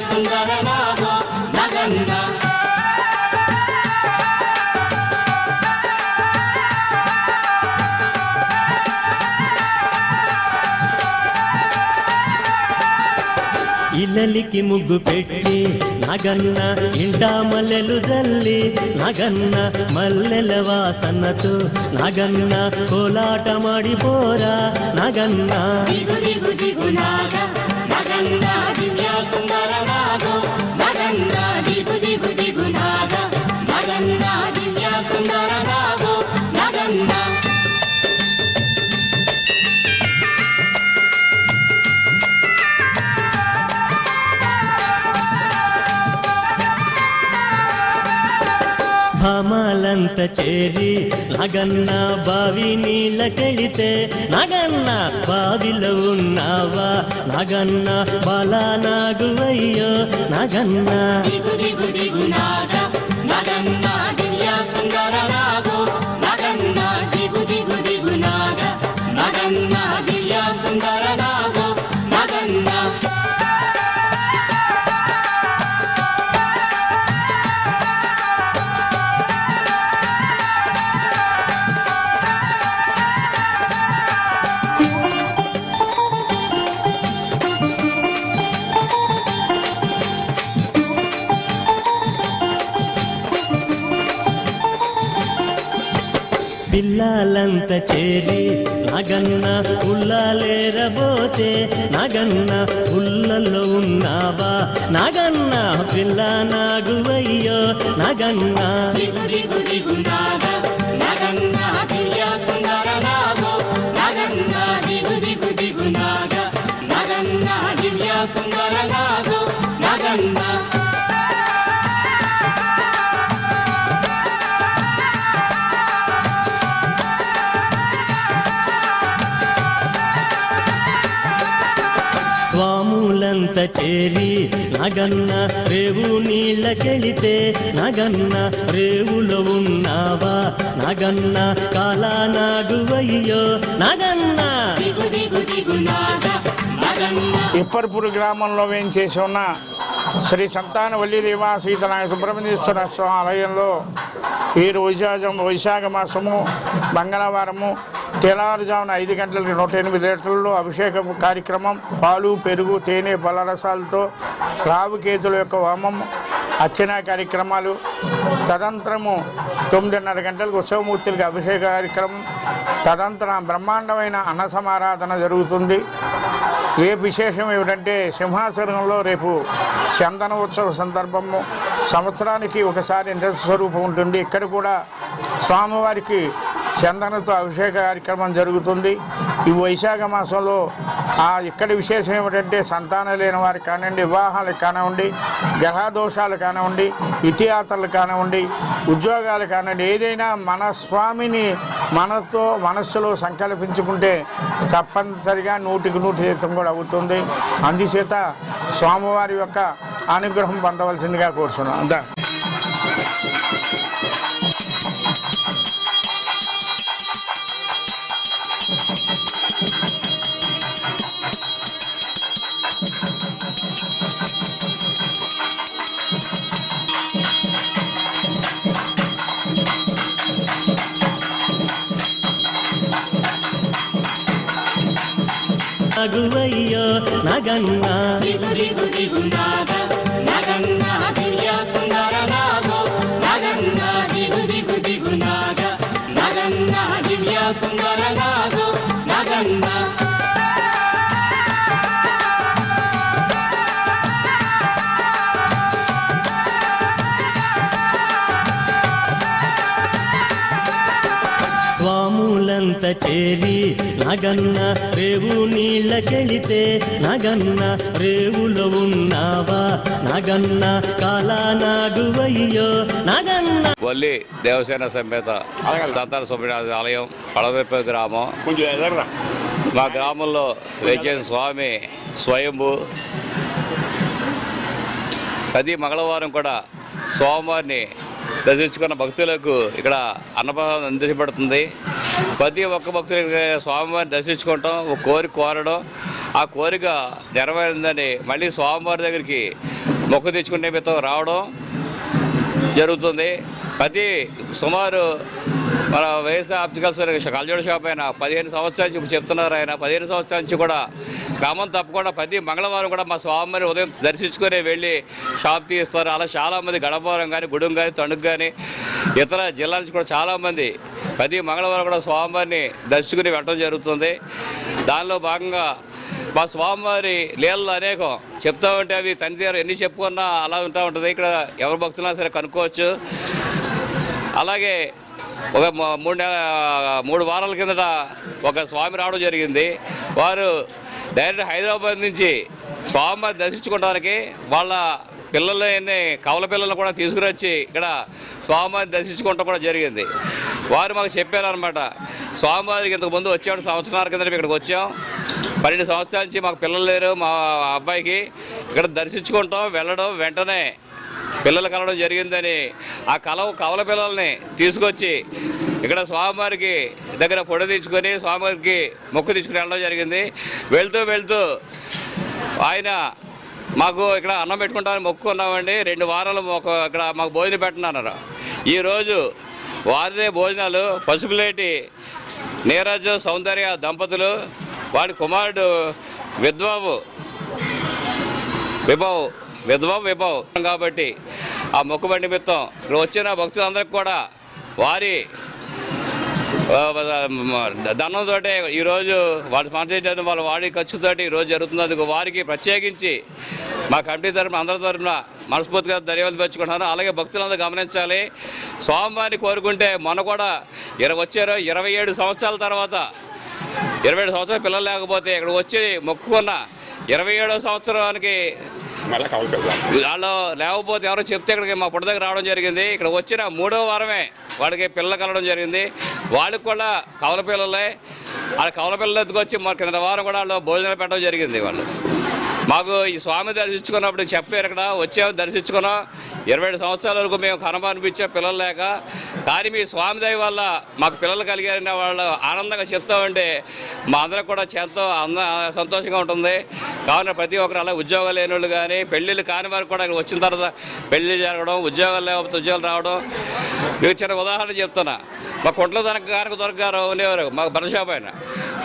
సుందర నాగో నగన్న ఇల్లలికి ముగ్గు పెట్టి నగన్న ఇంటా మల్లెలు జల్లి నగన్న మల్లెల వాసనతో నగన్న కోలాట మాడిపోరా నగన్న దిగు దిగు దిగు నాగ నగన్న దివ్య సుందర నాగో నగన్న దిగు దిగు దిగు నాగ నగన్న దివ్య సుందర నాగో నగన్న భామాలంత చేరి నగన్న బావి నీళ్ళకెళితే నగన్న బావిలో ఉన్నావా నగన్న బాలానాగువయ్యో నగన్న దిగు దిగు దిగు నాగ నగన్న దివ్య సుందర నాగో నగన్న దిగు దిగు దిగు నాగ నగన్న దివ్య సుందర నాగో నగన్న పిల్లలంత చేరి నగన్న ఉల్లాలేరబోతే నగన్న ఉల్లలో ఉన్నావా నగన్న పిల్ల నాగువయ్యో నగన్న దిగు దిగు దిగు నాగ నగన్న దివ్య సుందర నాగో నగన్న దిగు దిగు దిగు నాగ నగన్న దివ్య సుందర నాగో నగన్న స్వాములంత చేరి నగన్న రేవు నీళ్ళకెళితే నగన్న రేవులో ఉన్నావా నగన్న కాలానాగువయ్యో నగన్న దిగు దిగు దిగు నాగ నగన్న ఇప్పర్పూర్ గ్రామంలో వేయించేసి ఉన్న శ్రీ సంతానవల్లి దేవా సీతనాయ సుబ్రహ్మణ్యేశ్వర స్వామి ఆలయంలో ఈ వైశాఖ మాసము మంగళవారము తెల్లవారుజామున 5 గంటలకి 108 లీటర్లలో అభిషేక కార్యక్రమం పాలు పెరుగు తేనె పళ్ళరసాలతో రావుకేతుల యొక్క హోమం అర్చనా కార్యక్రమాలు తదంతరము 9:30 గంటలకు ఉత్సవమూర్తులకి అభిషేక కార్యక్రమం తదంతరం బ్రహ్మాండమైన అన్న సమారాధన జరుగుతుంది. రేపు విశేషం ఏమిటంటే సింహాసనంలో రేపు చందన ఉత్సవ సందర్భము సంవత్సరానికి ఒకసారి నిజ స్వరూపం ఉంటుంది. ఇక్కడ కూడా స్వామివారికి చందనతో అభిషేక కార్యక్రమం జరుగుతుంది. ఈ వైశాఖ మాసంలో ఇక్కడ విశేషం ఏమిటంటే సంతానం లేని వారికి కానివ్వండి, వివాహాలకు కానివ్వండి, గ్రహదోషాలు కానివ్వండి, ఇతియాత్రలు కానివ్వండి, ఉద్యోగాలు కానివ్వండి, ఏదైనా మన స్వామిని మనస్సులో సంకల్పించుకుంటే తప్పనిసరిగా 100% కూడా అవుతుంది. అందుచేత స్వామివారి యొక్క అనుగ్రహం పొందవలసిందిగా కోరుతున్నాం. అంతా నాగువయ్యో నగన్న దిగు దిగు దిగు నాగ నగన్న దివ్య సుందర నాగో నగన్న దిగు దిగు దిగు నాగ నగన్న దివ్య సుందర నాగో నగన్న స్వాములంత చేరి నగన్న రేవు నీళ్ళకెళితే నగన్న రేవులో ఉన్నావా నగన్న కాలానాగువయ్యో నగన్న వల్లి దేవసేన సమేత సంతాన సుబ్రహ్మణ్య ఆలయం పడవెప్ప గ్రామం. మా గ్రామంలో వేచేసిన స్వామి స్వయంభూ. ప్రతి మంగళవారం కూడా స్వామివారిని దర్శించుకున్న భక్తులకు ఇక్కడ అన్నప్రసాదం అందించబడుతుంది. ప్రతి ఒక్క భక్తులకి స్వామివారిని దర్శించుకోవటం, ఒక కోరిక కోరడం, ఆ కోరిక నెరవేరిందని మళ్ళీ స్వామివారి దగ్గరికి మొక్కు తెచ్చుకునే మిత్తం రావడం జరుగుతుంది. ప్రతి సుమారు మన వైఎస్ఆర్ ఆప్టికల్స్ కల్జోడ షాప్ అయినా 15 సంవత్సరాల నుంచి చెప్తున్నారు. ఆయన 15 సంవత్సరాల నుంచి కూడా క్రమం తప్పకుండా ప్రతి మంగళవారం కూడా మా స్వామిని ఉదయం దర్శించుకొని వెళ్ళి షాప్ తీస్తారు. అలా చాలామంది గడపవరం కానీ, గుడుం కానీ, తణుకు కానీ ఇతర జిల్లాల నుంచి కూడా చాలామంది ప్రతి మంగళవారం కూడా స్వామివారిని దర్శించుకుని వెళ్ళడం జరుగుతుంది. దానిలో భాగంగా మా స్వామివారి లీలలు అనేకం చెప్తా ఉంటే అవి తండ్రి ఎన్ని చెప్పుకున్నా అలా ఉంటా ఉంటుంది. ఇక్కడ ఎవరు భక్తున్నా సరే కనుక్కోవచ్చు. అలాగే ఒక 3 వారాల కిందట ఒక స్వామి రావడం జరిగింది. వారు డైరెక్ట్ హైదరాబాద్ నుంచి స్వామివారిని దర్శించుకోవడానికి వాళ్ళ పిల్లల్ని కవల పిల్లలను కూడా తీసుకురొచ్చి ఇక్కడ స్వామివారిని దర్శించుకోవడం కూడా జరిగింది. వారు మాకు చెప్పారనమాట, స్వామివారికి ఇంతకుముందు వచ్చాడు, సంవత్సరాల కింద ఇక్కడికి వచ్చాం, 12 సంవత్సరాల నుంచి మాకు పిల్లలు లేరు, మా అబ్బాయికి ఇక్కడ దర్శించుకుంటాం వెళ్ళడం వెంటనే పిల్లలు కలవడం జరిగిందని ఆ కవల పిల్లల్ని తీసుకొచ్చి ఇక్కడ స్వామివారికి దగ్గర ఫోటో తీసుకొని స్వామివారికి మొక్కు తీసుకుని వెళ్ళడం జరిగింది. వెళ్తూ ఆయన మాకు ఇక్కడ అన్నం పెట్టుకుంటామని మొక్కుకున్నామండి. 2 వారాలు ఇక్కడ మాకు భోజనం పెట్టనన్నారు. ఈరోజు వారిదే భోజనాలు పసుపులేటి నీరజ్ సౌందర్య దంపతులు, వాడి కుమారుడు విభవ్ కాబట్టి ఆ మొక్కుబడి నిమిత్తం ఇక్కడ వచ్చిన భక్తులందరికీ కూడా వారి ధనంతో ఈరోజు వాళ్ళు స్పాన్సర్ చేయడం వాళ్ళ వాడి ఖర్చుతోటి ఈరోజు జరుగుతున్నందుకు వారికి ప్రత్యేకించి మా కమిటీ తరఫున అందరి తరఫున మనస్ఫూర్తిగా ధన్యవాదాలు పెంచుకుంటున్నాను. అలాగే భక్తులందరూ గమనించాలి, స్వామివారిని కోరుకుంటే మొన్న కూడా వచ్చారు 27 సంవత్సరాల తర్వాత 27 సంవత్సరాల పిల్లలు లేకపోతే ఇక్కడ వచ్చి మొక్కుకున్న 27వ సంవత్సరానికి వాళ్ళు లేకపోతే ఎవరో చెప్తే ఇక్కడికి మా పుట్ట దగ్గర రావడం జరిగింది. ఇక్కడ వచ్చిన 3వ వారమే వాడికి పిల్లలు కలవడం జరిగింది. వాళ్ళకి కూడా కవల పిల్లలే, ఆ కవల పిల్లలు ఎత్తుకొచ్చి మరి కింద వారం కూడా వాళ్ళు భోజనాలు పెట్టడం జరిగింది. వాళ్ళు మాకు ఈ స్వామి దర్శించుకున్నప్పుడు చెప్పారు, ఇక్కడ వచ్చాము దర్శించుకున్నాం, 27 సంవత్సరాల వరకు మేము కనపనిపించే పిల్లలు లేక, కానీ మీ స్వామి దయ వల్ల మాకు పిల్లలు కలిగారని వాళ్ళు ఆనందంగా చెప్తా ఉంటే మా అందరికి కూడా ఎంతో సంతోషంగా ఉంటుంది. కావున ప్రతి ఒక్కరు అలా ఉద్యోగాలు లేని వాళ్ళు కానీ పెళ్ళిళ్ళు కాని వారు కూడా ఇక్కడ వచ్చిన తర్వాత పెళ్ళిళ్ళు జరగడం, ఉద్యోగాలు లేకపోతే ఉద్యోగాలు రావడం. మీకు చిన్న ఉదాహరణ చెప్తున్నా, మా కుంట్ల దొరకగారు ఉండేవారు మాకు బట్టల షాప్ ఆయన,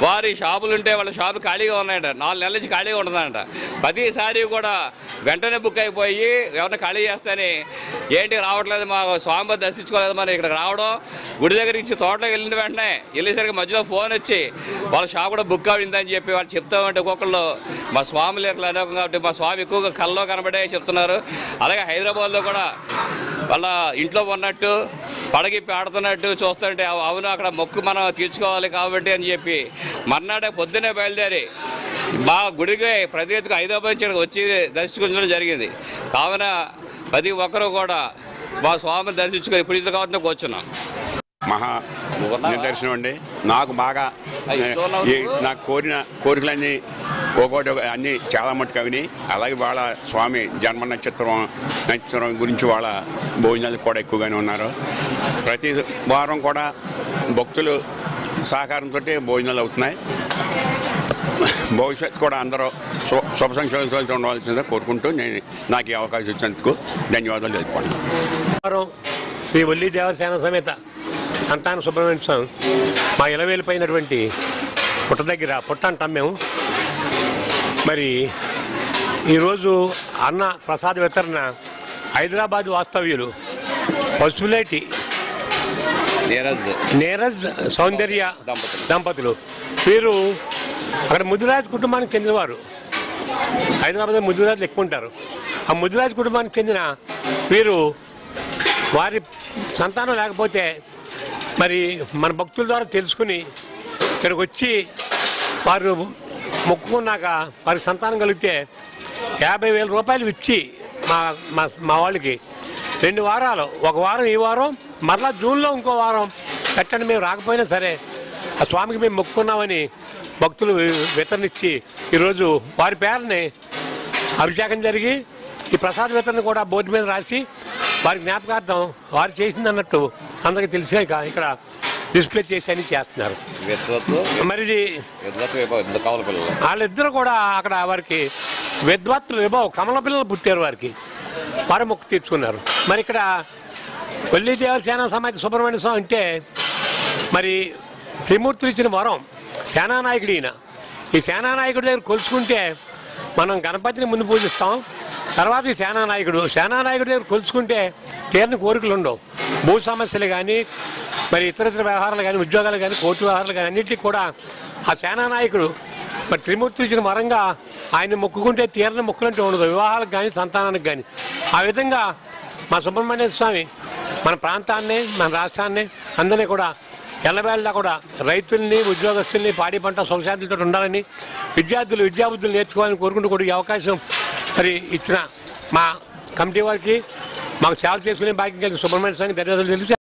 వారి షాపులు ఉంటే వాళ్ళ షాపులు ఖాళీగా ఉన్నాయంట, 4 నెలల నుంచి ఖాళీగా ఉంటుందంట. ప్రతిసారి కూడా వెంటనే బుక్ అయిపోయి ఎవరిని ఖాళీ చేస్తాని ఏంటి రావట్లేదు, మా స్వామి దర్శించుకోలేదు, మరి ఇక్కడ రావడం గుడి దగ్గర ఇచ్చి తోటలోకి వెళ్ళిన వెంటనే వెళ్ళేసరికి మధ్యలో ఫోన్ వచ్చి వాళ్ళ షాప్ కూడా బుక్ అయిందని చెప్పి వాళ్ళు చెప్తామంటే ఒక్కొక్కళ్ళు మా స్వామి లేఖలు అనేకం కాబట్టి మా స్వామి ఎక్కువగా కళ్ళలో కనబడే చెప్తున్నారు. అలాగే హైదరాబాద్లో కూడా వాళ్ళ ఇంట్లో ఉన్నట్టు పడగిప్పి ఆడుతున్నట్టు చూస్తుంటే అవును అక్కడ మొక్కు మనం తీర్చుకోవాలి కాబట్టి అని చెప్పి మర్నాడే పొద్దున్నే బయలుదేరి మా గుడికి ప్రతి ఎత్తుకు హైదరాబాద్ నుంచి వచ్చి దర్శించుకోవడం జరిగింది. కావున ప్రతి ఒక్కరూ కూడా మా స్వామిని దర్శించుకొని ఇప్పుడు ఇంత కావడంతో కూర్చున్నాం. మహా నిదర్శనం అండి. నాకు బాగా నాకు కోరికలన్నీ ఒక్కొక్కటి అన్నీ చాలా మట్టుకు అవినాయి. అలాగే వాళ్ళ స్వామి జన్మ నక్షత్రం గురించి వాళ్ళ భోజనాలు కూడా ఎక్కువగానే ఉన్నారు. ప్రతి వారం కూడా భక్తులు సహకారంతో భోజనాలు అవుతున్నాయి. భవిష్యత్తు కూడా అందరూ శుభ సంక్షేమాలతో ఉండవలసిందిగా కోరుకుంటూ నాకు ఈ అవకాశం ఇచ్చినందుకు ధన్యవాదాలు తెలుపుకుంటున్నాను. శ్రీ వల్లి దేవసేన సమేత సంతాన సుబ్రహ్మణ్య స్వామి మా ఇలవేలిపోయినటువంటి పుట్ట దగ్గర పుట్ట అంటాం మేము. మరి ఈరోజు అన్న ప్రసాద వితరణ హైదరాబాద్ వాస్తవ్యులు పసుపులేటి నీరజ్ సౌందర్య దంపతులు, వీరు అక్కడ ముదిరాజ్ కుటుంబానికి చెందినవారు. హైదరాబాద్ ముదిరాజులు ఎక్కువ ఉంటారు. ఆ ముదిరాజ్ కుటుంబానికి చెందిన వీరు వారి సంతానం లేకపోతే మరి మన భక్తుల ద్వారా తెలుసుకుని ఇక్కడికి వచ్చి వారు మొక్కుకున్నాక వారికి సంతానం కలిగితే 50,000 రూపాయలు ఇచ్చి మా వాళ్ళకి 2 వారాలు, ఒక వారం ఈ వారం మరలా జూన్లో ఇంకో వారం పెట్టండి, మేము రాకపోయినా సరే ఆ స్వామికి మేము మొక్కుకున్నామని భక్తులు వితరణిచ్చి ఈరోజు వారి పేరుని అభిషేకం జరిగి ఈ ప్రసాద వితరణ కూడా బోర్డు మీద రాసి వారి జ్ఞాపకార్థం వారు చేసింది అన్నట్టు అందరికీ తెలిసే ఇక్కడ డిస్ప్లే చేసి అని చేస్తున్నారు. మరి ఇది వాళ్ళిద్దరు కూడా అక్కడ వారికి విద్వత్ విభవ్ కమల పిల్లలు పుట్టారు వారికి. వారు మొక్కు తీర్చుకున్నారు. మరి ఇక్కడ వల్లి దేవసేన సమేత సుబ్రహ్మణ్య స్వామి అంటే మరి త్రిమూర్తులు ఇచ్చిన వరం. సేనానాయకుడు ఈయన. ఈ సేనానాయకుడి దగ్గర కొలుచుకుంటే మనం గణపతిని ముందు పూజిస్తాం, తర్వాత ఈ సేనానాయకుడి దగ్గర కొలుచుకుంటే తీరని కోరికలు ఉండవు. భూ సమస్యలు కానీ, మరి ఇతర వ్యవహారాలు కానీ, ఉద్యోగాలు కానీ, కోర్టు వ్యవహారాలు కానీ అన్నింటికి కూడా ఆ సేనానాయకుడు మరి త్రిమూర్తులు ఇచ్చిన వరంగా ఆయన మొక్కుకుంటే తీరని మొక్కులంటూ ఉండదు, వివాహాలకు కానీ సంతానానికి కానీ. ఆ విధంగా మా సుబ్రహ్మణ్య స్వామి మన ప్రాంతాన్ని, మన రాష్ట్రాన్ని అందరినీ కూడా ఎల్లవేళలా కూడా రైతుల్ని, ఉద్యోగస్తుల్ని పాడి పంట సుఖశాంతులతో ఉండాలని, విద్యాబుద్ధులు నేర్చుకోవాలని కోరుకుంటూ కూడా ఈ అవకాశం మరి ఇచ్చిన మా కమిటీ వారికి, మాకు సేవ చేసుకునే భాగ్యం కలిగి సుబ్రహ్మణ్య స్వామికి ధన్యవాదాలు తెలిసి